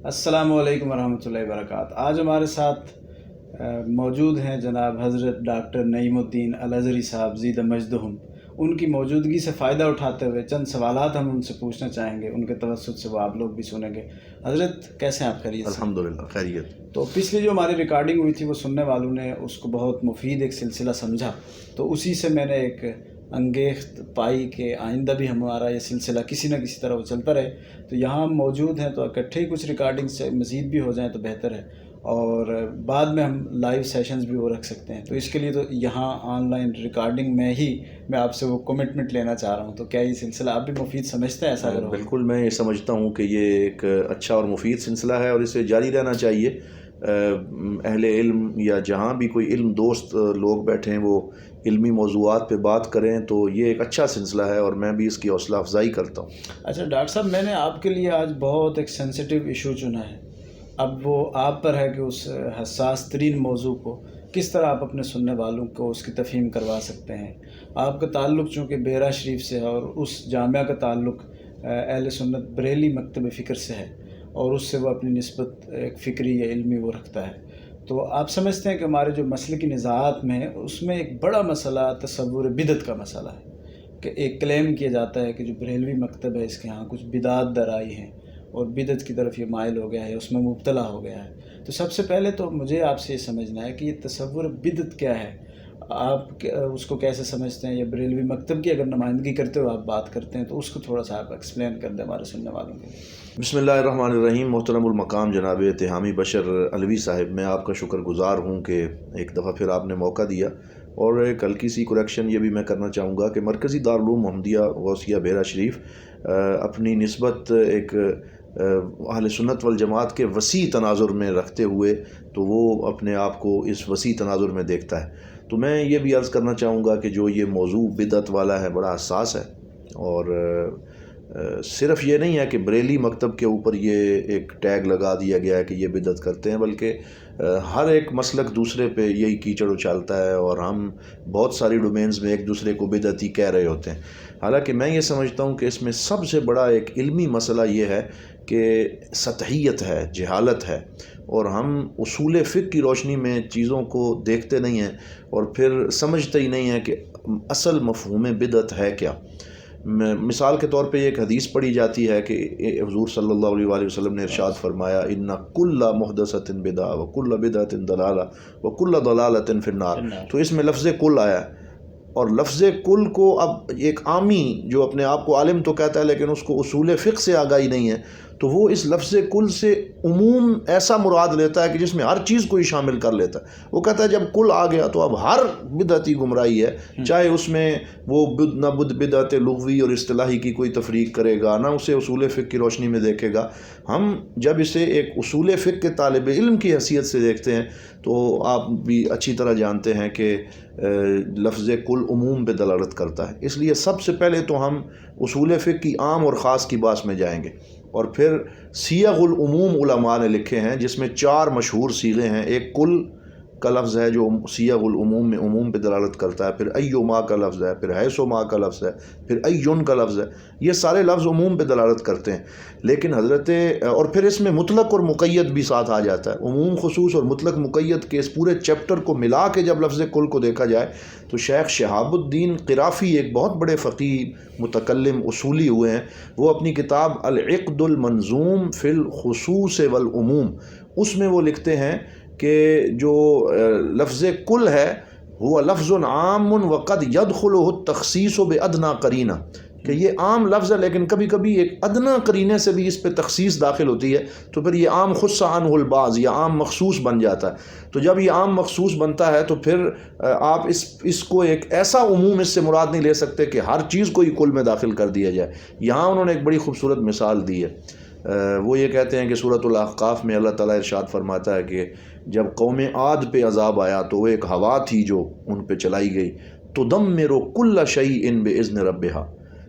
السلام علیکم ورحمۃ اللہ وبرکاتہ۔ آج ہمارے ساتھ موجود ہیں جناب حضرت ڈاکٹر نعیم الدین الازہری صاحب زید مجدہم۔ ان کی موجودگی سے فائدہ اٹھاتے ہوئے چند سوالات ہم ان سے پوچھنا چاہیں گے، ان کے توسط سے وہ آپ لوگ بھی سنیں گے۔ حضرت کیسے ہیں آپ؟ خیریت سے؟ الحمدللہ خیریت۔ تو پچھلی جو ہماری ریکارڈنگ ہوئی تھی وہ سننے والوں نے اس کو بہت مفید ایک سلسلہ سمجھا، تو اسی سے میں نے ایک انگیخت پائی کہ آئندہ بھی ہمارا یہ سلسلہ کسی نہ کسی طرح وہ چلتا رہے۔ تو یہاں ہم موجود ہیں تو اکٹھے ہی کچھ ریکارڈنگ سے مزید بھی ہو جائیں تو بہتر ہے، اور بعد میں ہم لائیو سیشنز بھی وہ رکھ سکتے ہیں۔ تو اس کے لیے تو یہاں آن لائن ریکارڈنگ میں آپ سے وہ کمٹمنٹ لینا چاہ رہا ہوں۔ تو کیا یہ سلسلہ آپ بھی مفید سمجھتے ہیں؟ ایسا اگر ہو؟ بالکل، میں یہ سمجھتا ہوں کہ یہ ایک اچھا اور مفید سلسلہ ہے اور اسے جاری رہنا چاہیے۔ اہل علم یا جہاں بھی کوئی علم دوست لوگ بیٹھے ہیں وہ علمی موضوعات پہ بات کریں تو یہ ایک اچھا سلسلہ ہے اور میں بھی اس کی حوصلہ افزائی کرتا ہوں۔ اچھا ڈاکٹر صاحب، میں نے آپ کے لیے آج بہت ایک سینسیٹیو ایشو چنا ہے۔ اب وہ آپ پر ہے کہ اس حساس ترین موضوع کو کس طرح آپ اپنے سننے والوں کو اس کی تفہیم کروا سکتے ہیں۔ آپ کا تعلق چونکہ بیرا شریف سے ہے اور اس جامعہ کا تعلق اہل سنت بریلی مکتب فکر سے ہے، اور اس سے وہ اپنی نسبت ایک فکری یا علمی وہ رکھتا ہے۔ تو آپ سمجھتے ہیں کہ ہمارے جو مسلکی نزاعات میں اس میں ایک بڑا مسئلہ تصور بدعت کا مسئلہ ہے، کہ ایک کلیم کیا جاتا ہے کہ جو بریلوی مکتب ہے اس کے ہاں کچھ بدعات در آئی ہیں اور بدعت کی طرف یہ مائل ہو گیا ہے، اس میں مبتلا ہو گیا ہے۔ تو سب سے پہلے تو مجھے آپ سے یہ سمجھنا ہے کہ یہ تصور بدعت کیا ہے، آپ اس کو کیسے سمجھتے ہیں، یا بریلوی مکتب کی اگر نمائندگی کرتے ہوئے آپ بات کرتے ہیں تو اس کو تھوڑا سا آپ ایکسپلین کر دیں ہمارے سننے والوں کو۔ بسم اللہ الرحمن الرحیم۔ محترم المقام جناب اتہامی بشر علوی صاحب، میں آپ کا شکر گزار ہوں کہ ایک دفعہ پھر آپ نے موقع دیا، اور ایک ہلکی سی کریکشن یہ بھی میں کرنا چاہوں گا کہ مرکزی دارالعلوم محمدیہ غوثیہ بیرا شریف اپنی نسبت ایک اہل سنت والجماعت کے وسیع تناظر میں رکھتے ہوئے تو وہ اپنے آپ کو اس وسیع تناظر میں دیکھتا ہے۔ تو میں یہ بھی عرض کرنا چاہوں گا کہ جو یہ موضوع بدعت والا ہے بڑا حساس ہے، اور صرف یہ نہیں ہے کہ بریلی مکتب کے اوپر یہ ایک ٹیگ لگا دیا گیا ہے کہ یہ بدعت کرتے ہیں، بلکہ ہر ایک مسلک دوسرے پہ یہی کیچڑ اچھالتا ہے، اور ہم بہت ساری ڈومینز میں ایک دوسرے کو بدعتی کہہ رہے ہوتے ہیں۔ حالانکہ میں یہ سمجھتا ہوں کہ اس میں سب سے بڑا ایک علمی مسئلہ یہ ہے کہ سطحیت ہے، جہالت ہے، اور ہم اصول فقہ کی روشنی میں چیزوں کو دیکھتے نہیں ہیں اور پھر سمجھتے ہی نہیں ہیں کہ اصل مفہوم بدعت ہے کیا۔ مثال کے طور پہ ایک حدیث پڑھی جاتی ہے کہ حضور صلی اللہ علیہ وآلہ وسلم نے ارشاد فرمایا ان کل محدثۃ بدعہ وکل بدعۃ ضلالہ وکل ضلالۃ فی النار۔ تو اس میں لفظ کل آیا ہے، اور لفظ کل کو اب ایک عامی جو اپنے آپ کو عالم تو کہتا ہے لیکن اس کو اصول فقہ سے آگاہی نہیں ہے، تو وہ اس لفظ کل سے عموم ایسا مراد لیتا ہے کہ جس میں ہر چیز کو ہی شامل کر لیتا ہے۔ وہ کہتا ہے جب کل آ گیا تو اب ہر بدعتی گمراہی ہے، چاہے اس میں وہ نہ بدعت لغوی اور اصطلاحی کی کوئی تفریق کرے گا، نہ اسے اصول فقہ کی روشنی میں دیکھے گا۔ ہم جب اسے ایک اصول فقہ کے طالب علم کی حیثیت سے دیکھتے ہیں تو آپ بھی اچھی طرح جانتے ہیں کہ لفظ کل عموم پہ دلالت کرتا ہے۔ اس لیے سب سے پہلے تو ہم اصول فقہ کی عام اور خاص کی بات میں جائیں گے، اور پھر صیغ العموم علماء نے لکھے ہیں جس میں 4 مشہور صیغے ہیں۔ ایک کل کا لفظ ہے جو صیغ العموم میں عموم پہ دلالت کرتا ہے، پھر ایما کا لفظ ہے، پھر حیثما کا لفظ ہے، پھر ایون کا لفظ ہے۔ یہ سارے لفظ عموم پہ دلالت کرتے ہیں، لیکن اور پھر اس میں مطلق اور مقید بھی ساتھ آ جاتا ہے۔ عموم خصوص اور مطلق مقید کے اس پورے چیپٹر کو ملا کے جب لفظ کل کو دیکھا جائے تو شیخ شہاب الدین قرافی ایک بہت بڑے فقیہ متکلم اصولی ہوئے ہیں، وہ اپنی کتاب العقد المنظوم فی الخصوص والعموم اس میں وہ لکھتے ہیں کہ جو لفظ کل ہے وہ لفظ عام وقد يدخله التخصیص بادنی قرینہ، کہ یہ عام لفظ ہے لیکن کبھی کبھی ایک ادنیٰ قرینے سے بھی اس پہ تخصیص داخل ہوتی ہے، تو پھر یہ عام خص عنہ البعض یا عام مخصوص بن جاتا ہے۔ تو جب یہ عام مخصوص بنتا ہے تو پھر آپ اس کو ایک ایسا عموم اس سے مراد نہیں لے سکتے کہ ہر چیز کو ہی کل میں داخل کر دیا جائے۔ یہاں انہوں نے ایک بڑی خوبصورت مثال دی ہے، وہ یہ کہتے ہیں کہ سورۃ الاحقاف میں اللہ تعالیٰ ارشاد فرماتا ہے کہ جب قوم عاد پہ عذاب آیا تو وہ ایک ہوا تھی جو ان پہ چلائی گئی، تدمر کل شیء باذن ربہا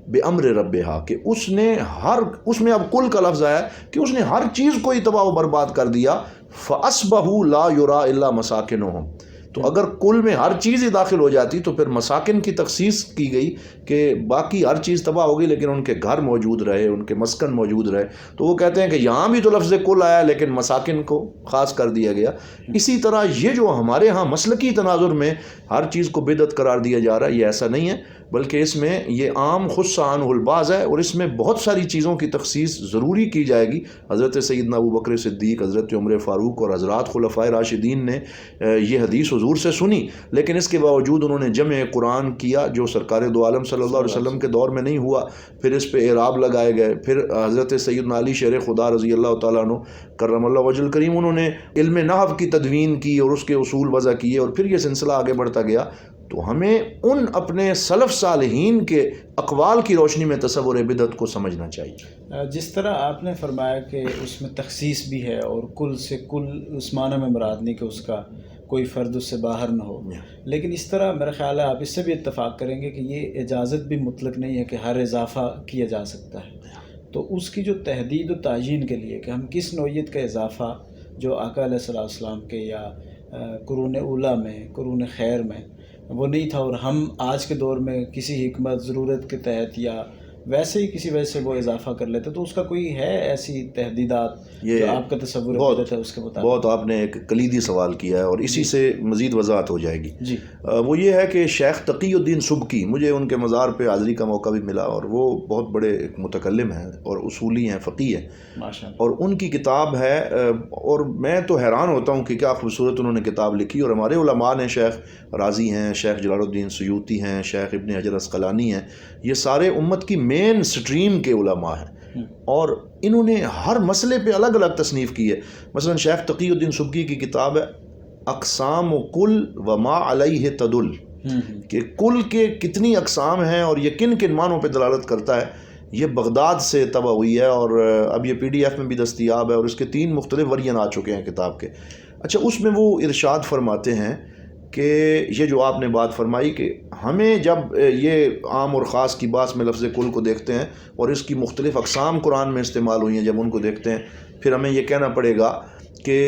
بامر ربہا، کہ اس میں اب کل کا لفظ آیا کہ اس نے ہر چیز کو ہی تباہ و برباد کر دیا۔ فاصبحوا لا یری الا مساکنہم، تو اگر کل میں ہر چیز ہی داخل ہو جاتی تو پھر مساکن کی تخصیص کی گئی کہ باقی ہر چیز تباہ ہوگی لیکن ان کے گھر موجود رہے، ان کے مسکن موجود رہے. تو وہ کہتے ہیں کہ یہاں بھی تو لفظ کل آیا لیکن مساکن کو خاص کر دیا گیا. اسی طرح یہ جو ہمارے ہاں مسلکی تناظر میں ہر چیز کو بدعت قرار دیا جا رہا ہے، یہ ایسا نہیں ہے، بلکہ اس میں یہ عام خص عنہ البعض ہے، اور اس میں بہت ساری چیزوں کی تخصیص ضروری کی جائے گی. حضرت سیدنا ابو بکر صدیق، حضرت عمر فاروق اور حضرات خلفائے راشدین نے یہ حدیث حضور سے سنی، لیکن اس کے باوجود انہوں نے جمع قرآن کیا جو سرکار دو عالم صلی اللہ علیہ وسلم کے دور میں نہیں ہوا. پھر اس پہ اعراب لگائے گئے. پھر حضرت سیدنا علی شیر خدا رضی اللہ تعالیٰ عنہ کرم اللہ وجہ الکریم، انہوں نے علم نحو کی تدوین کی اور اس کے اصول وضع کیے، اور پھر یہ سلسلہ آگے بڑھتا گیا. تو ہمیں ان اپنے سلف صالحین کے اقوال کی روشنی میں تصور بدعت کو سمجھنا چاہیے. جس طرح آپ نے فرمایا کہ اس میں تخصیص بھی ہے اور کل سے کل اس معنی میں مراد نہیں کہ اس کا کوئی فرد اس سے باہر نہ ہو، لیکن اس طرح میرا خیال ہے آپ اس سے بھی اتفاق کریں گے کہ یہ اجازت بھی مطلق نہیں ہے کہ ہر اضافہ کیا جا سکتا ہے. تو اس کی جو تحدید و تعیین کے لیے کہ ہم کس نوعیت کا اضافہ جو آقا علیہ الصلوۃ والسلام کے یا قرون اولیٰ میں، قرون خیر میں وہ نہیں تھا، اور ہم آج کے دور میں کسی حکمت ضرورت کے تحت یا ویسے ہی کسی وجہ سے وہ اضافہ کر لیتے، تو اس کا کوئی ہے ایسی تحدیدات جو آپ کا تصور ہے اس کے مطابق؟ بہت آپ نے ایک کلیدی سوال کیا ہے اور اسی سے مزید وضاحت ہو جائے گی. جی وہ یہ ہے کہ شیخ تقی الدین سبکی، مجھے ان کے مزار پہ حاضری کا موقع بھی ملا، اور وہ بہت بڑے ایک متکلم ہیں اور اصولی ہیں، فقیہ ہیں، ماشاءاللہ. اور ان کی کتاب ہے، اور میں تو حیران ہوتا ہوں کہ کیا خوبصورت انہوں نے کتاب لکھی. اور ہمارے علماء نے شیخ رازی ہیں، شیخ جلال الدین سیوطی ہیں، شیخ ابن حجر عسقلانی ہیں، یہ سارے امت کی مین سٹریم کے علماء ہیں، اور انہوں نے ہر مسئلے پہ الگ الگ تصنیف کی ہے. مثلا شیخ تقی الدین سبکی کی کتاب ہے اقسام کل وما علیہ تدل، کہ کل کے کتنی اقسام ہیں اور یہ کن کن معنوں پہ دلالت کرتا ہے. یہ بغداد سے طبع ہوئی ہے اور اب یہ PDF میں بھی دستیاب ہے، اور اس کے 3 مختلف ورژن آ چکے ہیں کتاب کے. اچھا، اس میں وہ ارشاد فرماتے ہیں کہ یہ جو آپ نے بات فرمائی کہ ہمیں جب یہ عام اور خاص کی بات میں لفظ کل کو دیکھتے ہیں اور اس کی مختلف اقسام قرآن میں استعمال ہوئی ہیں، جب ان کو دیکھتے ہیں پھر ہمیں یہ کہنا پڑے گا کہ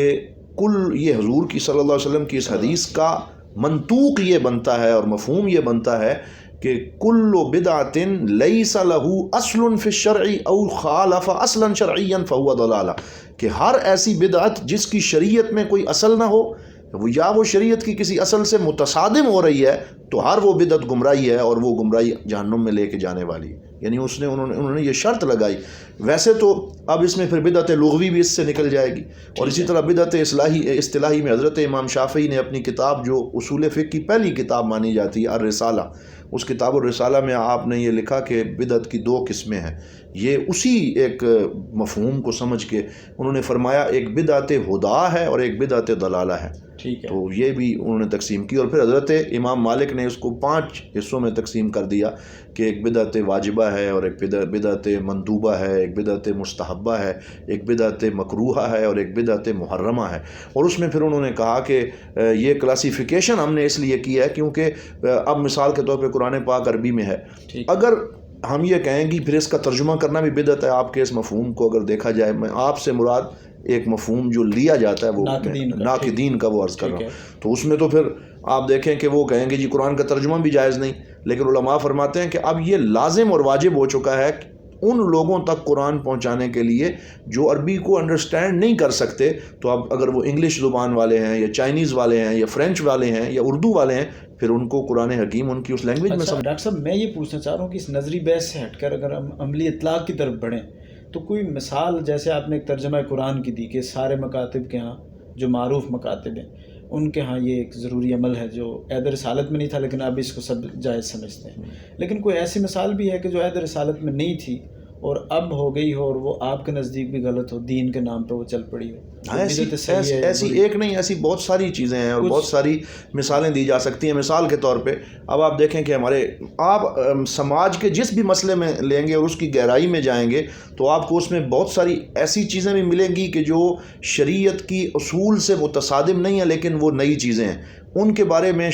کل یہ حضور کی صلی اللہ علیہ وسلم کی اس حدیث کا منطوق یہ بنتا ہے اور مفہوم یہ بنتا ہے کہ کل بدعت لیس لہ اصل فی الشرع او خالف اصلا شرعیا فہو ضلالہ، کہ ہر ایسی بدعت جس کی شریعت میں کوئی اصل نہ ہو یا وہ شریعت کی کسی اصل سے متصادم ہو رہی ہے تو ہر وہ بدعت گمراہی ہے، اور وہ گمراہی جہنم میں لے کے جانے والی ہے. یعنی انہوں نے یہ شرط لگائی. ویسے تو اب اس میں پھر بدعت لغوی بھی اس سے نکل جائے گی، اور اسی طرح بدعت اصطلاحی میں حضرت امام شافعی نے اپنی کتاب جو اصول فقہ کی پہلی کتاب مانی جاتی ہے الرسالہ، اس کتاب الرسالہ میں آپ نے یہ لکھا کہ بدعت کی 2 قسمیں ہیں. یہ اسی ایک مفہوم کو سمجھ کے انہوں نے فرمایا ایک بدعت ہدا ہے اور ایک بدعت ضلالہ ہے. تو یہ بھی انہوں نے تقسیم کی، اور پھر حضرت امام مالک نے اس کو 5 حصوں میں تقسیم کر دیا کہ ایک بدعت واجبہ ہے، اور ایک بدعت مندوبہ ہے، ایک بدعت مستحبہ ہے، ایک بدعت مکروہہ ہے، اور ایک بدعت محرمہ ہے. اور اس میں پھر انہوں نے کہا کہ یہ کلاسیفیکیشن ہم نے اس لیے کی ہے کیونکہ اب مثال کے طور پہ قرآن پاک عربی میں ہے، اگر ہم یہ کہیں گی پھر اس کا ترجمہ کرنا بھی بدعت ہے. آپ کے اس مفہوم کو اگر دیکھا جائے، میں آپ سے مراد ایک مفہوم جو لیا جاتا ہے وہ ناقدین کا وہ عرض کر رہا ہوں، تو اس میں تو پھر آپ دیکھیں کہ وہ کہیں گے جی قرآن کا ترجمہ بھی جائز نہیں. لیکن علماء فرماتے ہیں کہ اب یہ لازم اور واجب ہو چکا ہے ان لوگوں تک قرآن پہنچانے کے لیے جو عربی کو انڈرسٹینڈ نہیں کر سکتے. تو اب اگر وہ انگلش زبان والے ہیں یا چائنیز والے ہیں یا فرینچ والے ہیں یا اردو والے ہیں، پھر ان کو قرآن حکیم ان کی اس لینگویج میں ڈاکٹر صاحب میں یہ پوچھنا چاہ رہا ہوں کہ اس نظری بحث سے ہٹ کر اگر ہم عملی اطلاق کی طرف بڑھیں تو کوئی مثال، جیسے آپ نے ایک ترجمہ قرآن کی دی کہ سارے مکاتب کے ہاں جو معروف مکاتب ہیں ان کے ہاں یہ ایک ضروری عمل ہے جو عہد رسالت میں نہیں تھا لیکن اب اس کو سب جائز سمجھتے ہیں، لیکن کوئی ایسی مثال بھی ہے کہ جو عہد رسالت میں نہیں تھی اور اب ہو گئی ہو اور وہ آپ کے نزدیک بھی غلط ہو، دین کے نام پہ وہ چل پڑی ہو؟ ایسی ایک نہیں، ایسی بہت ساری چیزیں ہیں اور بہت ساری مثالیں دی جا سکتی ہیں. مثال کے طور پہ اب آپ دیکھیں کہ آپ سماج کے جس بھی مسئلے میں لیں گے اور اس کی گہرائی میں جائیں گے تو آپ کو اس میں بہت ساری ایسی چیزیں بھی ملیں گی کہ جو شریعت کی اصول سے متصادم نہیں ہیں لیکن وہ نئی چیزیں ہیں. ان کے بارے میں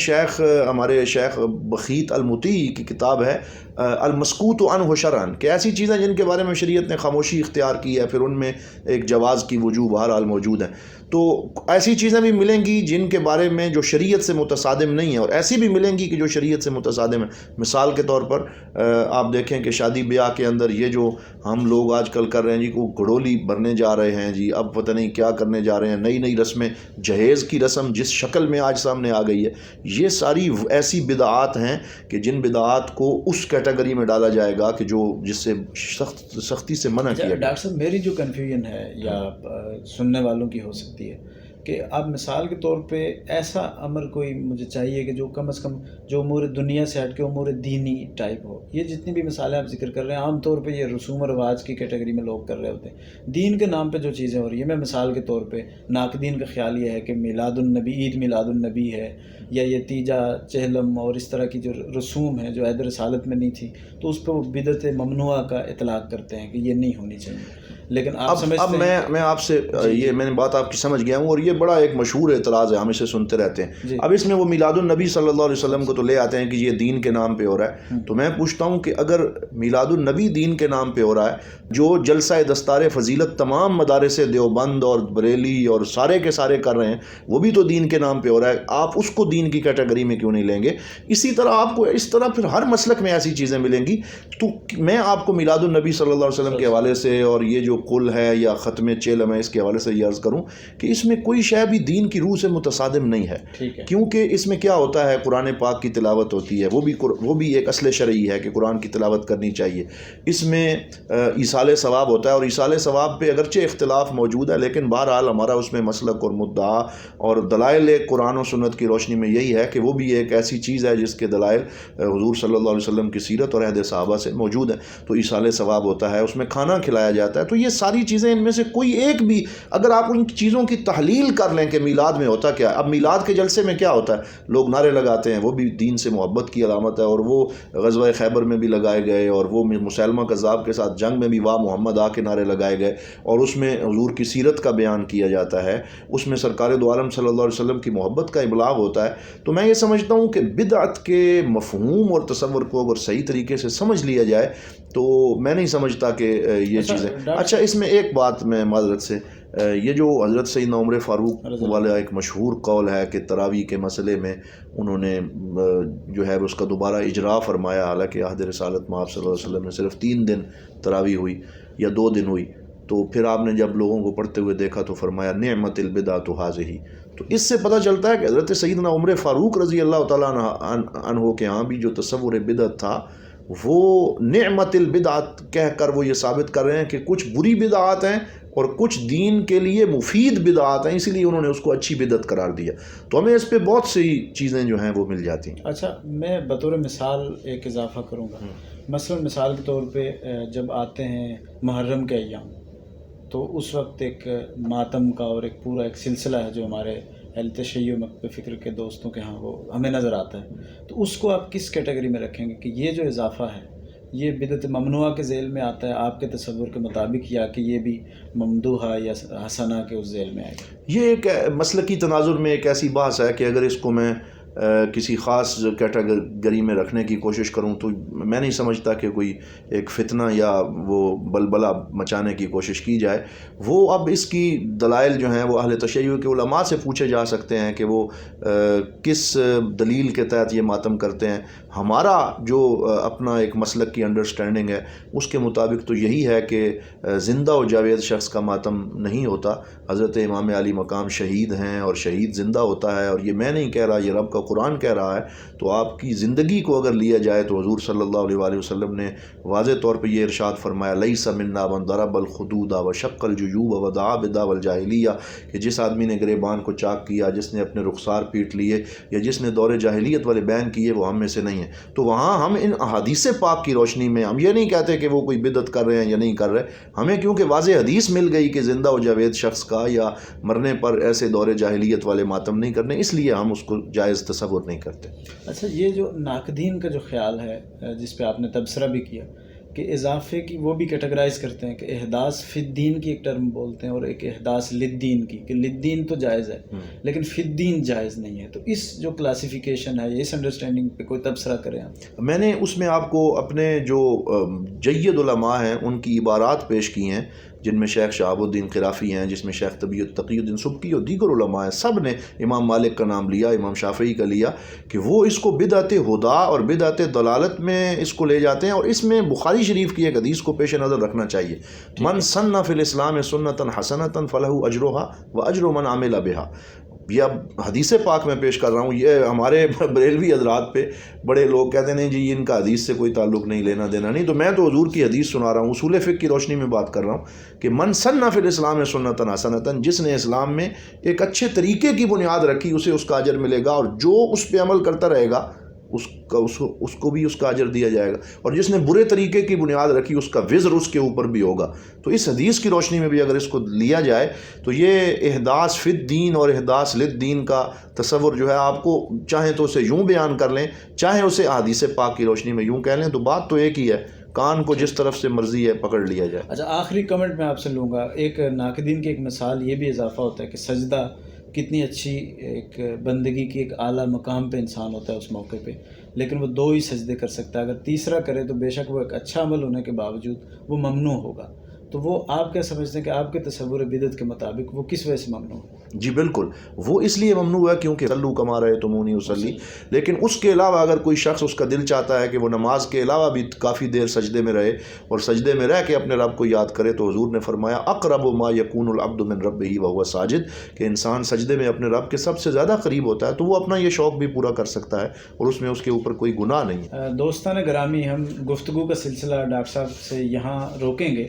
ہمارے شیخ بخیت المطیع کی کتاب ہے المسکوت عنہ شرعاً، کہ ایسی چیزیں جن کے بارے میں شریعت نے خاموشی اختیار کی ہے، پھر ان میں ایک جواز کی وجوہ بہرحال موجود ہے. تو ایسی چیزیں بھی ملیں گی جن کے بارے میں جو شریعت سے متصادم نہیں ہے، اور ایسی بھی ملیں گی کہ جو شریعت سے متصادم ہے. مثال کے طور پر آپ دیکھیں کہ شادی بیاہ کے اندر یہ جو ہم لوگ آج کل کر رہے ہیں جی، کو گھڑولی بھرنے جا رہے ہیں جی، اب پتہ نہیں کیا کرنے جا رہے ہیں، نئی نئی رسمیں، جہیز کی رسم جس شکل میں آج سامنے آ گئی ہے، یہ ساری ایسی بدعات ہیں کہ جن بدعات کو اس کیٹیگری میں ڈالا جائے گا کہ جس سے سختی سے منع کیا گیا. ڈاکٹر صاحب میری جو کنفیوژن ہے یا سننے والوں کی ہو سکتی ہے کہ آپ مثال کے طور پہ ایسا امر کوئی مجھے چاہیے کہ جو کم از کم جو امور دنیا سے ہٹ کے امور دینی ٹائپ ہو. یہ جتنی بھی مثالیں آپ ذکر کر رہے ہیں عام طور پہ یہ رسوم و رواج کی کیٹیگری میں لوگ کر رہے ہوتے ہیں. دین کے نام پہ جو چیزیں ہو رہی ہیں، میں مثال کے طور پہ ناقدین کا خیال یہ ہے کہ میلاد النبی، عید میلاد النبی ہے، یا یہ تیجا چہلم اور اس طرح کی جو رسوم ہیں جو عہد رسالت میں نہیں تھی، تو اس پہ وہ بدعت ممنوعہ کا اطلاق کرتے ہیں کہ یہ نہیں ہونی چاہیے. لیکن آپ سمجھتے ہیں میں آپ سے یہ میں نے بات آپ کی سمجھ گیا ہوں، اور یہ بڑا ایک مشہور اعتراض ہے، ہم اسے سنتے رہتے ہیں. اب اس میں وہ میلاد النبی صلی اللہ علیہ وسلم کو تو لے آتے ہیں کہ یہ دین کے نام پہ ہو رہا ہے. تو میں پوچھتا ہوں کہ اگر میلاد النبی دین کے نام پہ ہو رہا ہے، جو جلسہ دستار فضیلت تمام مدارس دیوبند اور بریلی اور سارے کے سارے کر رہے ہیں، وہ بھی تو دین کے نام پہ ہو رہا ہے، آپ اس کو دین کی کیٹیگری میں کیوں نہیں لیں گے؟ اسی طرح آپ کو اس طرح پھر ہر مسلک میں ایسی چیزیں ملیں گی. تو میں آپ کو میلاد النبی صلی اللہ علیہ وسلم کے حوالے سے اور یہ جو قل ہے یا ختم چیلم ہے اس کے حوالے سے یہ عرض کروں کہ اس میں کوئی شے بھی دین کی روح سے متصادم نہیں ہے. کیونکہ اس میں کیا ہوتا ہے، قرآن پاک کی تلاوت ہوتی ہے، وہ بھی ایک اصل شرعی ہے کہ قرآن کی تلاوت کرنی چاہیے. اس میں ایصال ثواب ہوتا ہے، اور ایصال ثواب پہ اگرچہ اختلاف موجود ہے، لیکن بہرحال ہمارا اس میں مسلک اور مدعا اور دلائل قرآن و سنت کی روشنی میں یہی ہے کہ وہ بھی ایک ایسی چیز ہے جس کے دلائل حضور صلی اللہ علیہ وسلم کی سیرت اور عہد صحابہ سے موجود ہیں. تو ایصال ثواب ہوتا ہے، اس میں کھانا کھلایا جاتا ہے. تو یہ ساری چیزیں، ان میں سے کوئی ایک بھی اگر آپ ان چیزوں کی تحلیل کر لیں کہ میلاد میں ہوتا کیا ہے. اب میلاد کے جلسے میں کیا ہوتا ہے، لوگ نعرے لگاتے ہیں، وہ بھی دین سے محبت کی علامت ہے، اور وہ غزوہ خیبر میں بھی لگائے گئے، اور وہ مسیلمہ کذاب کے ساتھ جنگ میں بھی واہ محمد آ کے نعرے لگائے گئے، اور اس میں حضور کی سیرت کا بیان کیا جاتا ہے، اس میں سرکار دو عالم صلی اللہ علیہ وسلم کی محبت کا ابلاغ ہوتا ہے. تو میں یہ سمجھتا ہوں کہ بدعت کے مفہوم اور تصور کو اگر صحیح طریقے سے سمجھ لیا جائے تو میں نہیں سمجھتا کہ یہ چیزیں. اچھا، اس میں ایک بات میں معذرت سے، یہ جو حضرت سیدنا عمر فاروق والا ایک مشہور قول ہے کہ تراویح کے مسئلے میں انہوں نے جو ہے اس کا دوبارہ اجرا فرمایا، حالانکہ عہد رسالت میں آپ صلی اللہ علیہ وسلم میں صرف 3 دن تراویح ہوئی یا 2 دن ہوئی. تو پھر آپ نے جب لوگوں کو پڑھتے ہوئے دیکھا تو فرمایا نعمت البدعۃ ھذہ. تو اس سے پتہ چلتا ہے کہ حضرت سیدنا عمر فاروق رضی اللہ تعالیٰ عنہ کے ہاں بھی جو تصور بدعت تھا، وہ نعمت البدعات کہہ کر وہ یہ ثابت کر رہے ہیں کہ کچھ بری بدعات ہیں اور کچھ دین کے لیے مفید بدعات ہیں، اسی لیے انہوں نے اس کو اچھی بدعت قرار دیا. تو ہمیں اس پہ بہت سی چیزیں جو ہیں وہ مل جاتی ہیں. اچھا، میں بطور مثال ایک اضافہ کروں گا. مثلا مثال کے طور پہ جب آتے ہیں محرم کے ایام، تو اس وقت ایک ماتم کا اور ایک پورا ایک سلسلہ ہے جو ہمارے اہل تشیع و مکتب فکر کے دوستوں کے ہاں وہ ہمیں نظر آتا ہے. تو اس کو آپ کس کیٹیگری میں رکھیں گے کہ یہ جو اضافہ ہے یہ بدعت ممنوعہ کے ذیل میں آتا ہے آپ کے تصور کے مطابق، یا کہ یہ بھی ممدوحہ یا حسنہ کے اس ذیل میں آئے گا؟ یہ ایک مسلکی تناظر میں ایک ایسی بحث ہے کہ اگر اس کو میں کسی خاص کیٹیگری میں رکھنے کی کوشش کروں تو میں نہیں سمجھتا کہ کوئی ایک فتنہ یا وہ بلبلہ مچانے کی کوشش کی جائے. وہ اب اس کی دلائل جو ہیں وہ اہل تشیع کے علماء سے پوچھے جا سکتے ہیں کہ وہ کس دلیل کے تحت یہ ماتم کرتے ہیں. ہمارا جو اپنا ایک مسلک کی انڈرسٹینڈنگ ہے اس کے مطابق تو یہی ہے کہ زندہ و جاوید شخص کا ماتم نہیں ہوتا. حضرت امام علی مقام شہید ہیں اور شہید زندہ ہوتا ہے، اور یہ میں نہیں کہہ رہا، یہ رب کا قرآن کہہ رہا ہے. تو آپ کی زندگی کو اگر لیا جائے تو حضور صلی اللہ علیہ وآلہ وسلم نے واضح طور پہ یہ ارشاد فرمایا لیس منا من ضرب الخدود وشق الجیوب ودعا بدعوی الجاہلیہ، کہ جس آدمی نے گریبان کو چاک کیا، جس نے اپنے رخسار پیٹ لیے، یا جس نے دور جاہلیت والے بیان کیے، وہ ہم میں سے نہیں ہے. تو وہاں ہم ان احادیث پاک کی روشنی میں ہم یہ نہیں کہتے کہ وہ کوئی بدعت کر رہے ہیں یا نہیں کر رہے. ہمیں کیونکہ واضح حدیث مل گئی کہ زندہ و جاوید شخص کا یا مرنے پر ایسے دور جاہلیت والے ماتم نہیں کرنے، اس لیے ہم اس کو جائز تصور نہیں کرتے. اچھا، یہ جو ناقدین کا جو خیال ہے جس پہ آپ نے تبصرہ بھی کیا کہ اضافے کی وہ بھی کیٹیگرائز کرتے ہیں کہ احداث فی الدین کی ایک ٹرم بولتے ہیں اور ایک احداث للدین کی، کہ للدین تو جائز ہے لیکن فی الدین جائز نہیں ہے. تو اس جو کلاسیفیکیشن ہے، اس انڈرسٹینڈنگ پہ کوئی تبصرہ کریں آپ. میں نے اس میں آپ کو اپنے جو جید علماء ہیں ان کی عبارات پیش کی ہیں، جن میں شیخ شہاب الدین قرافی ہیں، جس میں شیخ تقی الدین سبکی اور دیگر علماء ہیں. سب نے امام مالک کا نام لیا، امام شافعی کا لیا، کہ وہ اس کو بدعت ہدا اور بدعت دلالت میں اس کو لے جاتے ہیں، اور اس میں بخاری شریف کی ایک حدیث کو پیش نظر رکھنا چاہیے. من سن فی الاسلام سنتا حسنتا فلہ اجرھا واجر من عمل بہا. یہ اب حدیث پاک میں پیش کر رہا ہوں. یہ ہمارے بریلوی حضرات پہ بڑے لوگ کہتے ہیں نہیں جی ان کا حدیث سے کوئی تعلق نہیں، لینا دینا نہیں. تو میں تو حضور کی حدیث سنا رہا ہوں، اصول فقہ کی روشنی میں بات کر رہا ہوں کہ من سن فی الاسلام سنتا حسنتا، جس نے اسلام میں ایک اچھے طریقے کی بنیاد رکھی اسے اس کا اجر ملے گا، اور جو اس پہ عمل کرتا رہے گا اس کو بھی اس کا اجر دیا جائے گا، اور جس نے برے طریقے کی بنیاد رکھی اس کا وزر اس کے اوپر بھی ہوگا. تو اس حدیث کی روشنی میں بھی اگر اس کو لیا جائے تو یہ احداث فی الدین اور احداث للدین کا تصور جو ہے، آپ کو چاہیں تو اسے یوں بیان کر لیں، چاہیں اسے احادیث پاک کی روشنی میں یوں کہہ لیں، تو بات تو ایک ہی ہے، کان کو جس طرف سے مرضی ہے پکڑ لیا جائے. اچھا، آخری کمنٹ میں آپ سے لوں گا. ایک ناقدین کی ایک مثال یہ بھی اضافہ ہوتا ہے کہ سجدہ کتنی اچھی ایک بندگی کی ایک اعلیٰ مقام پہ انسان ہوتا ہے اس موقع پہ، لیکن وہ 2 ہی سجدے کر سکتا ہے. اگر تیسرا کرے تو بے شک وہ ایک اچھا عمل ہونے کے باوجود وہ ممنوع ہوگا. تو وہ آپ کیا سمجھتے ہیں کہ آپ کے تصور بدعت کے مطابق وہ کس وجہ سے ممنوع ہے؟ جی بالکل، وہ اس لیے ممنوع ہے کیونکہ صلو کما رأیتمونی اصلی. لیکن اس کے علاوہ اگر کوئی شخص اس کا دل چاہتا ہے کہ وہ نماز کے علاوہ بھی کافی دیر سجدے میں رہے اور سجدے میں رہ کے اپنے رب کو یاد کرے، تو حضور نے فرمایا اقرب ما یکون العبد من ربہ وہو ساجد، کہ انسان سجدے میں اپنے رب کے سب سے زیادہ قریب ہوتا ہے، تو وہ اپنا یہ شوق بھی پورا کر سکتا ہے اور اس میں اس کے اوپر کوئی گناہ نہیں ہے. دوستان گرامی، ہم گفتگو کا سلسلہ ڈاکٹر صاحب سے یہاں روکیں گے،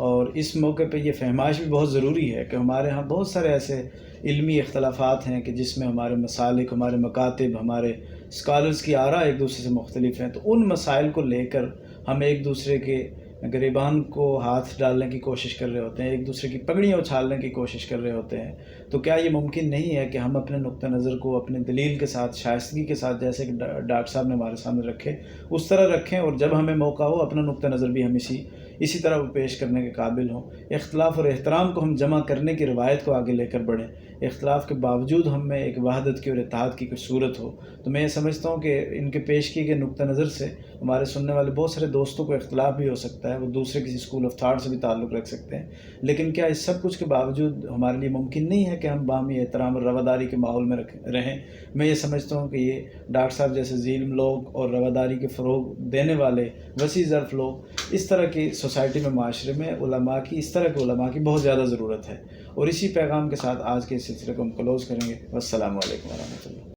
اور اس موقع پہ یہ فہمائش بھی بہت ضروری ہے کہ ہمارے ہاں بہت سارے ایسے علمی اختلافات ہیں کہ جس میں ہمارے مسالک، ہمارے مکاتب، ہمارے اسکالرز کی آراء ایک دوسرے سے مختلف ہیں. تو ان مسائل کو لے کر ہم ایک دوسرے کے گریبان کو ہاتھ ڈالنے کی کوشش کر رہے ہوتے ہیں، ایک دوسرے کی پگڑیاں اچھالنے کی کوشش کر رہے ہوتے ہیں. تو کیا یہ ممکن نہیں ہے کہ ہم اپنے نقطہ نظر کو اپنے دلیل کے ساتھ، شائستگی کے ساتھ، جیسے کہ ڈاکٹر صاحب نے ہمارے سامنے رکھے اس طرح رکھیں، اور جب ہمیں موقع ہو اپنا نقطہ نظر بھی ہم اسی طرح وہ پیش کرنے کے قابل ہوں. اختلاف اور احترام کو ہم جمع کرنے کی روایت کو آگے لے کر بڑھیں. اختلاف کے باوجود ہم میں ایک وحدت کی اور اتحاد کی کوئی صورت ہو. تو میں یہ سمجھتا ہوں کہ ان کے پیش کیے گئے نقطہ نظر سے ہمارے سننے والے بہت سارے دوستوں کو اختلاف بھی ہو سکتا ہے، وہ دوسرے کسی اسکول آف تھاٹ سے بھی تعلق رکھ سکتے ہیں. لیکن کیا اس سب کچھ کے باوجود ہمارے لیے ممکن نہیں ہے کہ ہم باہمی احترام اور رواداری کے ماحول میں رہیں؟ میں یہ سمجھتا ہوں کہ یہ ڈاکٹر صاحب جیسے ذیل لوگ اور رواداری کے فروغ دینے والے وسیع ظرف لوگ، اس طرح کی سوسائٹی میں، معاشرے میں علماء کی، اس طرح کے علماء کی بہت زیادہ ضرورت ہے. اور اسی پیغام کے ساتھ آج کے اس سلسلے کو ہم کلوز کریں گے. والسلام علیکم ورحمۃ اللہ.